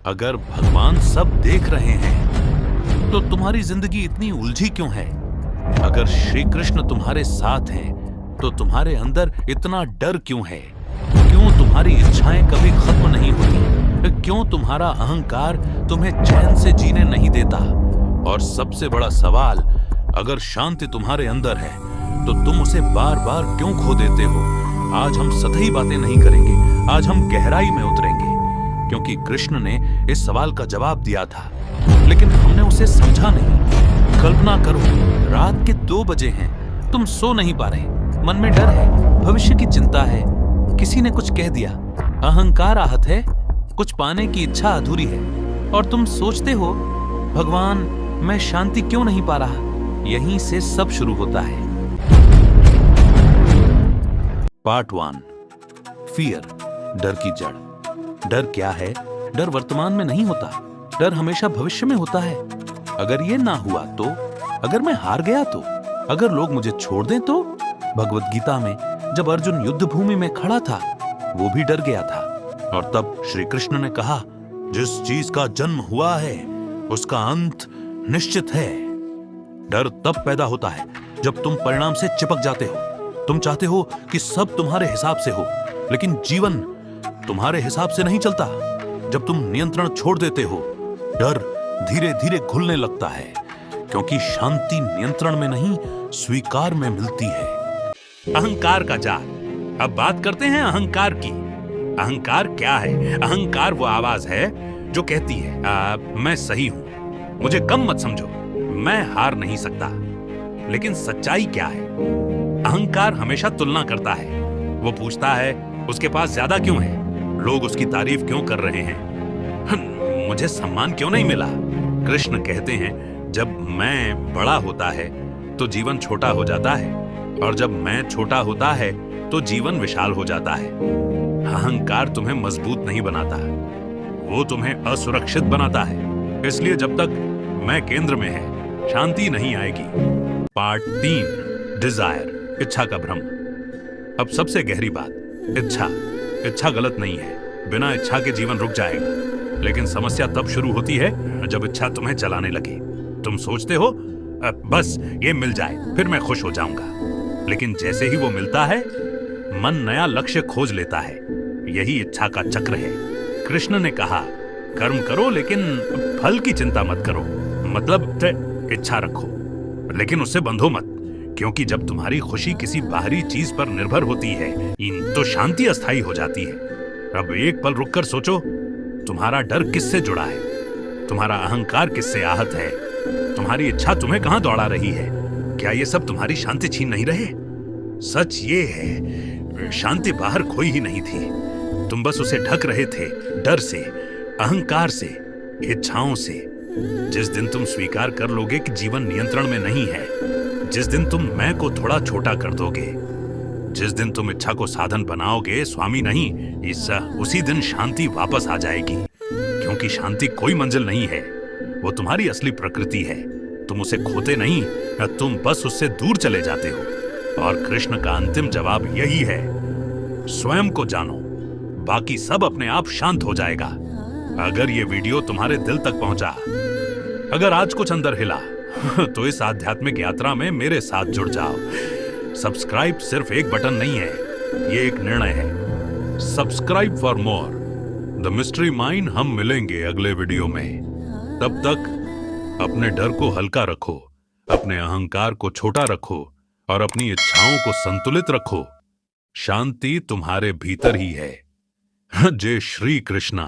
अगर भगवान सब देख रहे हैं तो तुम्हारी जिंदगी इतनी उलझी क्यों है? अगर श्री कृष्ण तुम्हारे साथ हैं तो तुम्हारे अंदर इतना डर क्यों है? क्यों तुम्हारी इच्छाएं कभी खत्म नहीं होती? क्यों तुम्हारा अहंकार तुम्हें चैन से जीने नहीं देता? और सबसे बड़ा सवाल, अगर शांति तुम्हारे अंदर है तो तुम उसे बार बार क्यों खो देते हो? आज हम सतही बातें नहीं करेंगे, आज हम गहराई में उतरेंगे, क्योंकि कृष्ण ने इस सवाल का जवाब दिया था, लेकिन हमने उसे समझा नहीं। कल्पना करो, रात के 2 बजे हैं, तुम सो नहीं पा रहे, मन में डर है, भविष्य की चिंता है, किसी ने कुछ कह दिया, अहंकार आहत है, कुछ पाने की इच्छा अधूरी है, और तुम सोचते हो, भगवान मैं शांति क्यों नहीं पा रहा? यहीं से सब शुरू होता है। पार्ट 1, फियर, डर की जड़। डर क्या है? डर वर्तमान में नहीं होता, डर हमेशा भविष्य में होता है। अगर ये ना हुआ तो, अगर मैं हार गया तो, अगर लोग मुझे छोड़ दें तो। भगवत गीता में जब अर्जुन युद्ध भूमि में खड़ा था, वो भी डर गया था, और तब श्री कृष्ण ने कहा, जिस चीज का जन्म हुआ है उसका अंत निश्चित है। डर तब पैदा होता है जब तुम परिणाम से चिपक जाते हो। तुम चाहते हो कि सब तुम्हारे हिसाब से हो, लेकिन जीवन तुम्हारे हिसाब से नहीं चलता। जब तुम नियंत्रण छोड़ देते हो, डर धीरे धीरे घुलने लगता है, क्योंकि शांति नियंत्रण में नहीं, स्वीकार में मिलती है। अहंकार का जाल। अब बात करते हैं अहंकार की। अहंकार क्या है? अहंकार वो आवाज है जो कहती है, मैं सही हूं, मुझे कम मत समझो, मैं हार नहीं सकता। लेकिन सच्चाई क्या है? अहंकार हमेशा तुलना करता है। वो पूछता है, उसके पास ज्यादा क्यों है? लोग उसकी तारीफ क्यों कर रहे हैं? मुझे सम्मान क्यों नहीं मिला? कृष्ण कहते हैं, जब मैं बड़ा होता है तो जीवन छोटा हो जाता है, और जब मैं छोटा होता है तो जीवन विशाल हो जाता है। अहंकार तुम्हें मजबूत नहीं बनाता, वो तुम्हें असुरक्षित बनाता है। इसलिए जब तक मैं केंद्र में है, शांति नहीं आएगी। पार्ट 3, डिजायर, इच्छा का भ्रम। अब सबसे गहरी बात, इच्छा गलत नहीं है। बिना इच्छा के जीवन रुक जाएगा, लेकिन समस्या तब शुरू होती है जब इच्छा तुम्हें चलाने लगे। तुम सोचते हो, बस ये मिल जाए फिर मैं खुश हो जाऊंगा, लेकिन जैसे ही वो मिलता है, मन नया लक्ष्य खोज लेता है। यही इच्छा का चक्र है। कृष्ण ने कहा, कर्म करो लेकिन फल की चिंता मत करो। मतलब इच्छा रखो, लेकिन उससे बंधो मत, क्योंकि जब तुम्हारी खुशी किसी बाहरी चीज पर निर्भर होती है तो शांति अस्थायी हो जाती है। अब एक पल रुककर सोचो, तुम्हारा डर किससे जुड़ा है? तुम्हारा अहंकार किससे आहत है? तुम्हारी इच्छा तुम्हें कहां दौड़ा रही है? क्या ये सब तुम्हारी शांति छीन नहीं रहे? सच ये है, शांति बाहर खोई ही नहीं थी, तुम बस उसे ढक रहे थे, डर से, अहंकार से, इच्छाओं से। जिस दिन तुम स्वीकार कर लोगे कि जीवन नियंत्रण में नहीं है, जिस दिन तुम मैं को थोड़ा छोटा कर दोगे, जिस दिन तुम इच्छा को साधन बनाओगे, स्वामी नहीं, उसी दिन शांति वापस आ जाएगी। क्योंकि शांति कोई मंजिल नहीं है, वो तुम्हारी असली प्रकृति है। तुम उसे खोते नहीं, तुम बस उससे दूर चले जाते हो। और कृष्ण का अंतिम जवाब यही है, स्वयं को जानो, बाकी सब अपने आप शांत हो जाएगा। अगर ये वीडियो तुम्हारे दिल तक पहुंचा, अगर आज कुछ अंदर हिला, तो इस आध्यात्मिक यात्रा में मेरे साथ जुड़ जाओ। सब्सक्राइब सिर्फ एक बटन नहीं है, ये एक निर्णय है। Subscribe for more the mystery mind. हम मिलेंगे अगले वीडियो में। तब तक अपने डर को हल्का रखो, अपने अहंकार को छोटा रखो, और अपनी इच्छाओं को संतुलित रखो। शांति तुम्हारे भीतर ही है। जय श्री कृष्णा।